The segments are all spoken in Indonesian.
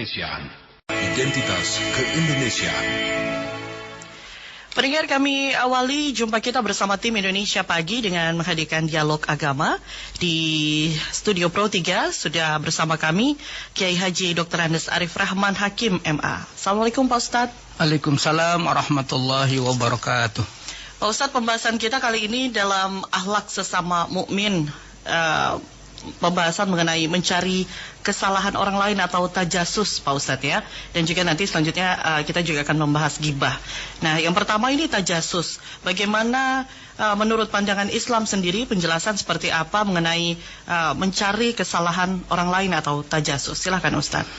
keindonesiaan. Identitas keindonesiaan. Pendengar, kami awali jumpa kita bersama tim Indonesia Pagi dengan menghadirkan dialog agama. Di Studio Pro 3 sudah bersama kami Kiai Haji Dr. Andes Arif Rahman Hakim MA. Assalamualaikum Pak Ustadz. Waalaikumsalam warahmatullahi wabarakatuh. Pak Ustadz, pembahasan kita kali ini dalam akhlak sesama mukmin, pembahasan mengenai mencari kesalahan orang lain atau tajasus, Pak Ustadz ya. Dan juga nanti selanjutnya kita juga akan membahas gibah. Nah, yang pertama ini tajasus. Bagaimana menurut pandangan Islam sendiri, penjelasan seperti apa mengenai mencari kesalahan orang lain atau tajasus? Silahkan Ustadz.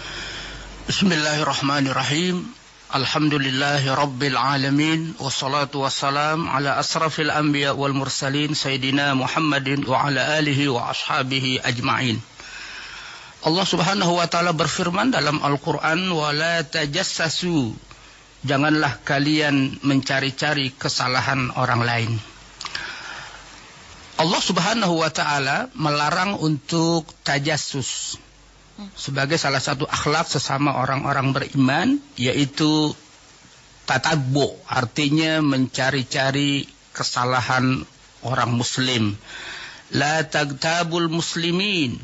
Bismillahirrahmanirrahim. Alhamdulillahi Rabbil Alamin. Wassalatu wassalam ala asrafil anbiya wal mursalin Sayyidina Muhammadin wa ala alihi wa ashabihi ajma'in. Allah subhanahu wa ta'ala berfirman dalam Al-Quran, wa la tajassasu, janganlah kalian mencari-cari kesalahan orang lain. Allah subhanahu wa ta'ala melarang untuk tajassus sebagai salah satu akhlak sesama orang-orang beriman, yaitu tatabbu, artinya mencari-cari kesalahan orang muslim. La tagtabul muslimin,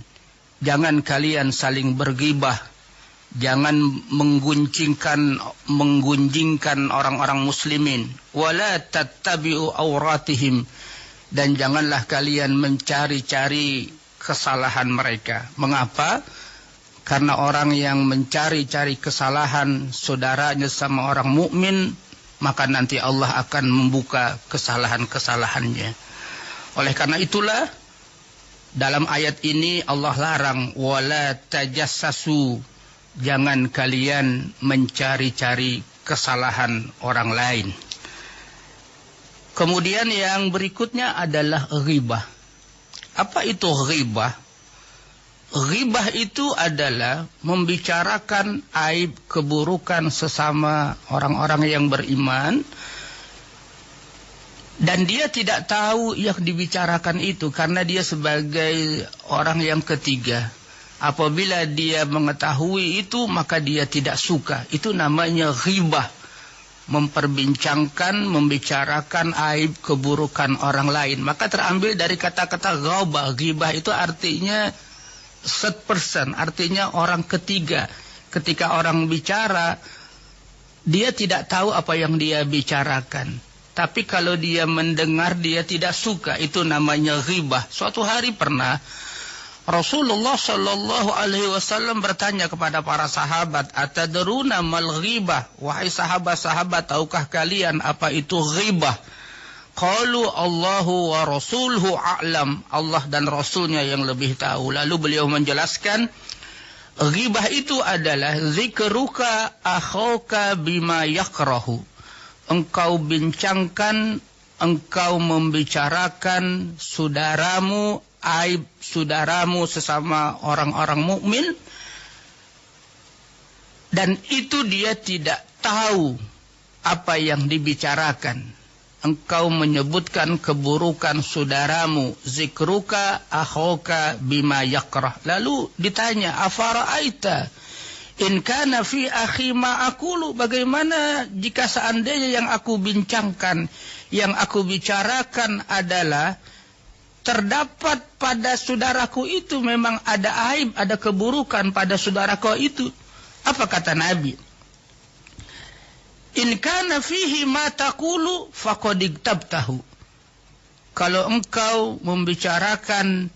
jangan kalian saling bergibah, jangan menggunjingkan orang-orang muslimin. Wala tattabi'u auratihim, dan janganlah kalian mencari-cari kesalahan mereka. Mengapa? Karena orang yang mencari-cari kesalahan saudaranya sama orang mukmin, maka nanti Allah akan membuka kesalahan-kesalahannya. Oleh karena itulah dalam ayat ini Allah larang, wala tajassasu, jangan kalian mencari-cari kesalahan orang lain. Kemudian yang berikutnya adalah ghibah. Apa itu ghibah? Ghibah itu adalah membicarakan aib keburukan sesama orang-orang yang beriman, dan dia tidak tahu yang dibicarakan itu karena dia sebagai orang yang ketiga. Apabila dia mengetahui itu, maka dia tidak suka. Itu namanya ghibah, memperbincangkan, membicarakan aib keburukan orang lain. Maka terambil dari kata-kata ghibah. Ghibah itu artinya third person, artinya orang ketiga. Ketika orang bicara, dia tidak tahu apa yang dia bicarakan. Tapi kalau dia mendengar, dia tidak suka. Itu namanya ghibah. Suatu hari pernah Rasulullah Shallallahu Alaihi Wasallam bertanya kepada para sahabat, atadruna mal ghibah? Wahai sahabat-sahabat, tahukah kalian apa itu ghibah? Qalu Allahu wa rasuluhu a'lam, Allah dan Rasulnya yang lebih tahu. Lalu beliau menjelaskan, ghibah itu adalah zikruka akhauka bima yakrahu. Engkau bincangkan, engkau membicarakan saudaramu, aib saudaramu sesama orang-orang mukmin, dan itu dia tidak tahu apa yang dibicarakan. Engkau menyebutkan keburukan saudaramu, zikruka akhoka bima yakrah. Lalu ditanya, afara'aita in kana fi akhi ma aqulu, bagaimana jika seandainya yang aku bincangkan, yang aku bicarakan adalah terdapat pada saudaraku itu memang ada aib, ada keburukan pada saudaraku itu. Apa kata Nabi? In kana fihi ma taqulu faqad iktabtahu. Kalau engkau membicarakan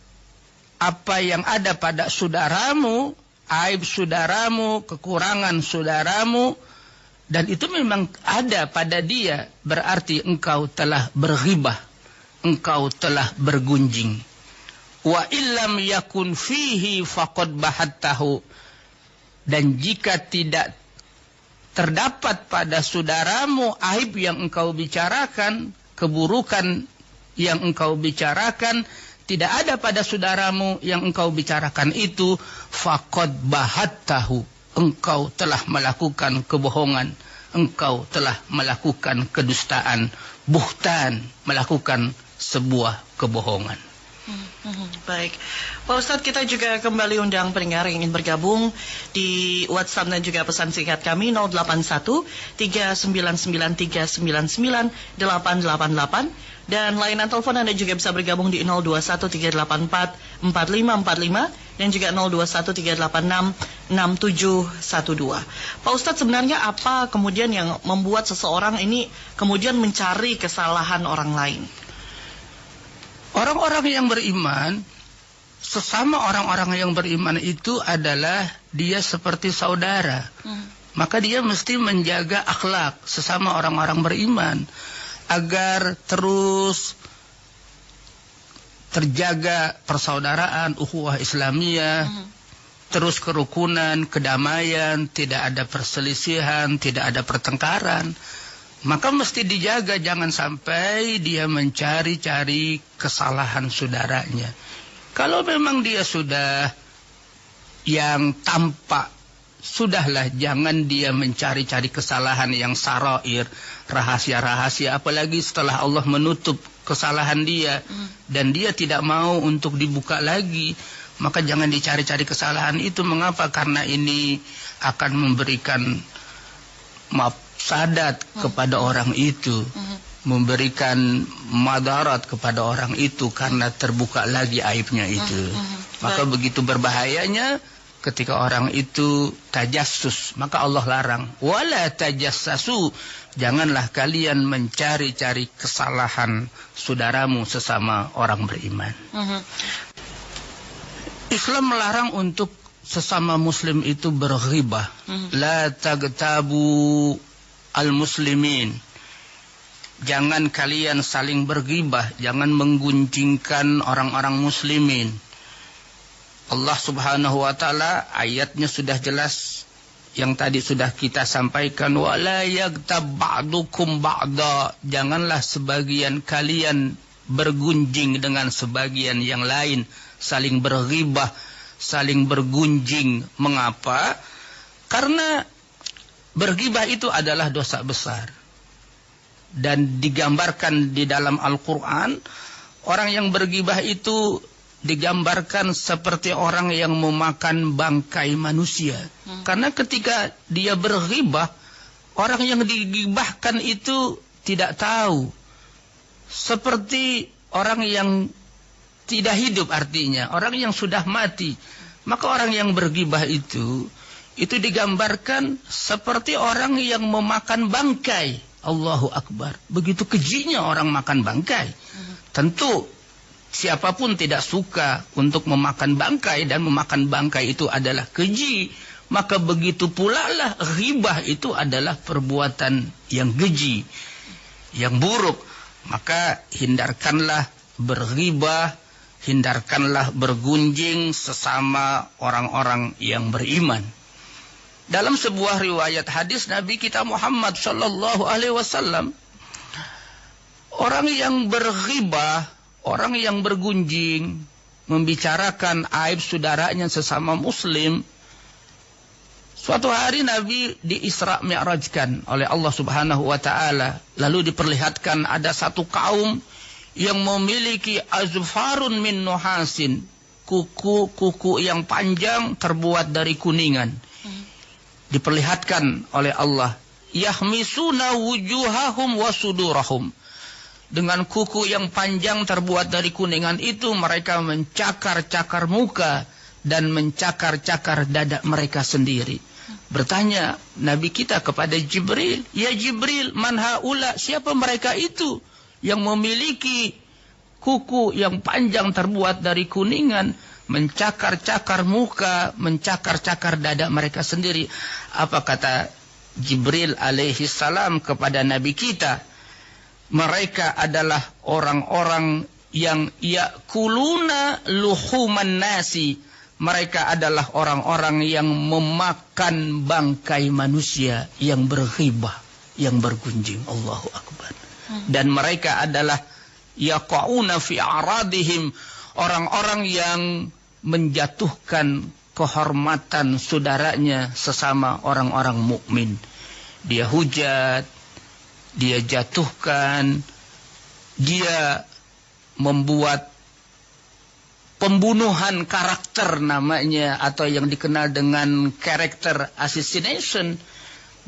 apa yang ada pada saudaramu, aib saudaramu, kekurangan saudaramu, dan itu memang ada pada dia, berarti engkau telah berghibah, engkau telah bergunjing. Wa illam yakun fihi faqad bahattahu. Dan jika tidak terdapat pada saudaramu aib yang engkau bicarakan, keburukan yang engkau bicarakan, tidak ada pada saudaramu yang engkau bicarakan itu, faqad bahattahu, engkau telah melakukan kebohongan, engkau telah melakukan kedustaan, buhtan, melakukan sebuah kebohongan. Baik, Pak Ustadz, kita juga kembali undang pendengar yang ingin bergabung di WhatsApp dan juga pesan singkat kami 081 399 399 888 dan layanan telepon Anda juga bisa bergabung di 021 384 4545 dan juga 021 386 6712. Pak Ustadz, sebenarnya apa kemudian yang membuat seseorang ini kemudian mencari kesalahan orang lain? Orang-orang yang beriman, sesama orang-orang yang beriman itu adalah dia seperti saudara. Maka dia mesti menjaga akhlak sesama orang-orang beriman agar terus terjaga persaudaraan, ukhuwah Islamiyah, terus kerukunan, kedamaian, tidak ada perselisihan, tidak ada pertengkaran. Maka mesti dijaga, jangan sampai dia mencari-cari kesalahan saudaranya. Kalau memang dia sudah yang tampak, sudahlah, jangan dia mencari-cari kesalahan yang sarair, rahasia-rahasia, apalagi setelah Allah menutup kesalahan dia dan dia tidak mau untuk dibuka lagi. Maka jangan dicari-cari kesalahan itu. Mengapa? Karena ini akan memberikan mafsadat kepada orang itu, memberikan madarat kepada orang itu karena terbuka lagi aibnya itu. Maka begitu berbahayanya ketika orang itu tajassus. Maka Allah larang, wala tajassasu, janganlah kalian mencari-cari kesalahan saudaramu sesama orang beriman. Islam melarang untuk sesama muslim itu berghibah. La tagtabu al-muslimin. Jangan kalian saling berghibah, jangan menggunjingkan orang-orang muslimin. Allah Subhanahu wa taala ayatnya sudah jelas yang tadi sudah kita sampaikan, wala yaghtab ba'dukum ba'da. Janganlah sebagian kalian bergunjing dengan sebagian yang lain, saling berghibah, saling bergunjing. Mengapa? Karena berghibah itu adalah dosa besar. Dan digambarkan di dalam Al-Quran, orang yang berghibah itu digambarkan seperti orang yang memakan bangkai manusia. Karena ketika dia berghibah, orang yang digibahkan itu tidak tahu. Seperti orang yang tidak hidup, artinya orang yang sudah mati. Maka orang yang berghibah itu digambarkan seperti orang yang memakan bangkai. Allahu Akbar. Begitu kejinya orang makan bangkai. Tentu siapapun tidak suka untuk memakan bangkai, dan memakan bangkai itu adalah keji. Maka begitu pula lah ghibah itu adalah perbuatan yang keji, yang buruk. Maka hindarkanlah berghibah, hindarkanlah bergunjing sesama orang-orang yang beriman. Dalam sebuah riwayat hadis Nabi kita Muhammad sallallahu alaihi wasallam, orang yang berghibah, orang yang bergunjing, membicarakan aib saudaranya sesama muslim, suatu hari Nabi di-Isra Mi'rajkan oleh Allah Subhanahu wa taala, lalu diperlihatkan ada satu kaum yang memiliki azfarun min nuhasin, kuku yang panjang terbuat dari kuningan. Diperlihatkan oleh Allah, yahmisuna wujuhahum wa sudurahum. Dengan kuku yang panjang terbuat dari kuningan itu mereka mencakar-cakar muka dan mencakar-cakar dada mereka sendiri. Bertanya Nabi kita kepada Jibril, ya Jibril, man haula, siapa mereka itu yang memiliki kuku yang panjang terbuat dari kuningan, mencakar-cakar muka, mencakar-cakar dada mereka sendiri? Apa kata Jibril alaihi salam kepada Nabi kita? Mereka adalah orang-orang yang yakuluna luhuman nasi. Mereka adalah orang-orang yang memakan bangkai manusia, yang berghibah, yang bergunjing. Allahu Akbar. Dan mereka adalah yaqauna fi a'radihim, orang-orang yang menjatuhkan kehormatan saudaranya sesama orang-orang mukmin. Dia hujat, dia jatuhkan, dia membuat pembunuhan karakter namanya, atau yang dikenal dengan character assassination,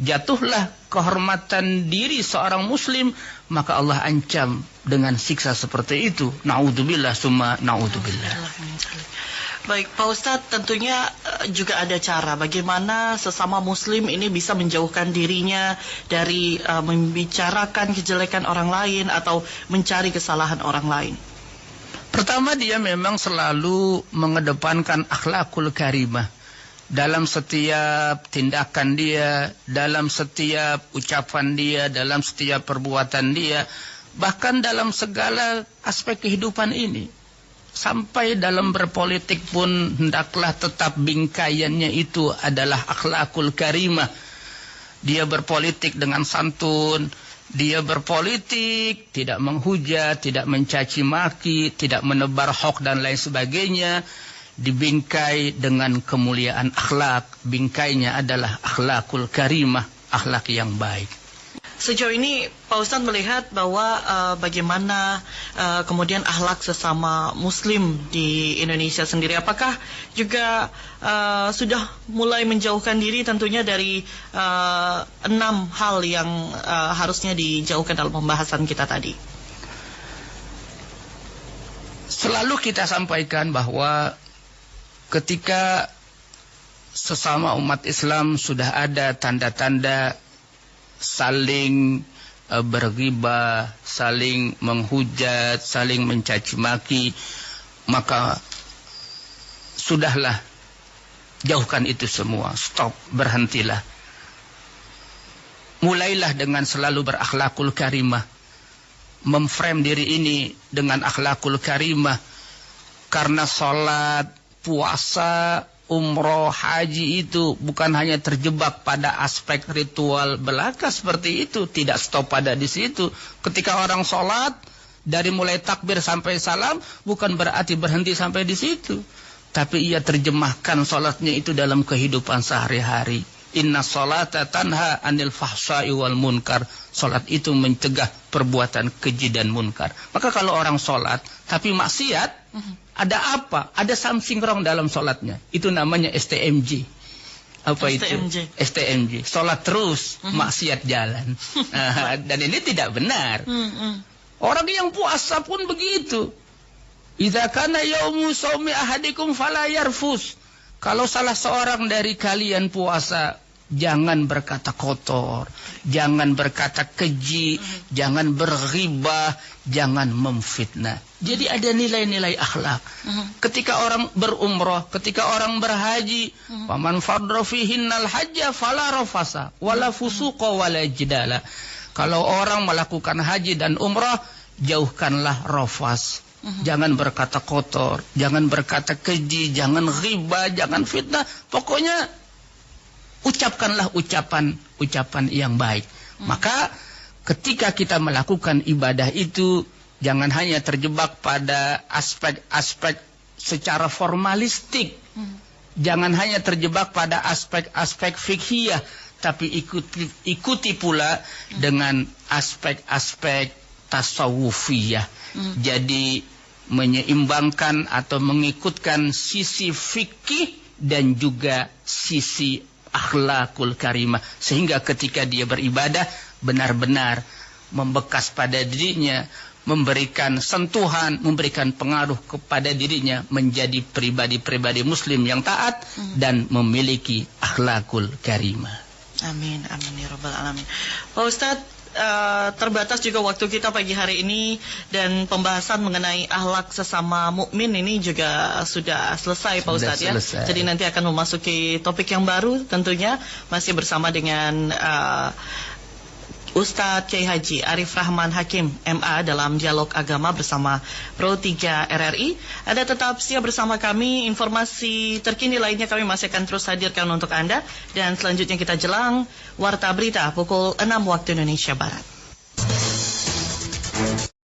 jatuhlah kehormatan diri seorang muslim, maka Allah ancam dengan siksa seperti itu. Na'udzubillah summa na'udzubillah. Baik, Pak Ustadz, tentunya juga ada cara bagaimana sesama muslim ini bisa menjauhkan dirinya dari membicarakan kejelekan orang lain atau mencari kesalahan orang lain. Pertama, dia memang selalu mengedepankan akhlakul karimah dalam setiap tindakan dia, dalam setiap ucapan dia, dalam setiap perbuatan dia, bahkan dalam segala aspek kehidupan ini. Sampai dalam berpolitik pun hendaklah tetap bingkaiannya itu adalah akhlakul karimah. Dia berpolitik dengan santun, dia berpolitik tidak menghujat, tidak mencaci maki, tidak menebar hoax dan lain sebagainya. Dibingkai dengan kemuliaan akhlak. Bingkainya adalah akhlakul karimah, akhlak yang baik. Sejauh ini Pak Ustadz melihat bahwa bagaimana kemudian akhlak sesama muslim di Indonesia sendiri, apakah juga sudah mulai menjauhkan diri tentunya dari 6 hal yang harusnya dijauhkan dalam pembahasan kita tadi? Selalu kita sampaikan bahwa ketika sesama umat Islam sudah ada tanda-tanda saling berghibah, saling menghujat, saling mencaci maki, maka sudahlah, jauhkan itu semua, stop, berhentilah. Mulailah dengan selalu berakhlakul karimah, memframe diri ini dengan akhlakul karimah, karena sholat, puasa, umroh, haji itu bukan hanya terjebak pada aspek ritual belaka seperti itu, tidak stop pada di situ. Ketika orang sholat, dari mulai takbir sampai salam, bukan berarti berhenti sampai di situ, tapi ia terjemahkan sholatnya itu dalam kehidupan sehari-hari. Inna sholata tanha anil fahsya'i wal munkar. Sholat itu mencegah perbuatan keji dan munkar. Maka kalau orang sholat tapi maksiat, ada apa? Ada something wrong dalam sholatnya. Itu namanya STMJ. Apa STMJ. itu? STMJ. Sholat terus, maksiat jalan. Dan ini tidak benar. Orang yang puasa pun begitu. Idza kana yaumu shaumi ahadikum fala yarfus. Kalau salah seorang dari kalian puasa, jangan berkata kotor, jangan berkata keji, jangan berghibah, jangan memfitnah. Jadi ada nilai-nilai akhlak. Ketika orang berumrah, ketika orang berhaji, faman fardha fihinnal hajja fala rafasa wala fusuqa wala jidala. Kalau orang melakukan haji dan umrah, jauhkanlah rafas. Jangan berkata kotor, jangan berkata keji, jangan ghibah, jangan fitnah. Pokoknya ucapkanlah ucapan yang baik. Maka ketika kita melakukan ibadah itu, jangan hanya terjebak pada aspek-aspek secara formalistik. Jangan hanya terjebak pada aspek-aspek fikhiyah, tapi ikuti pula dengan aspek-aspek tasawufiyah. Jadi menyeimbangkan atau mengikutkan sisi fikih dan juga sisi akhlakul karimah, sehingga ketika dia beribadah benar-benar membekas pada dirinya, memberikan sentuhan, memberikan pengaruh kepada dirinya menjadi pribadi-pribadi muslim yang taat dan memiliki akhlakul karimah. Amin, amin ya rabbal alamin. Pak Ustadz, terbatas juga waktu kita pagi hari ini, dan pembahasan mengenai akhlak sesama mukmin ini juga sudah selesai Pak Ustadz ya. Jadi nanti akan memasuki topik yang baru tentunya, masih bersama dengan Ustadz Kiai Haji Arif Rahman Hakim MA dalam Dialog Agama bersama Pro 3 RRI. Anda tetap siap bersama kami, informasi terkini lainnya kami masih akan terus hadirkan untuk Anda. Dan selanjutnya kita jelang Warta Berita pukul 6 waktu Indonesia Barat.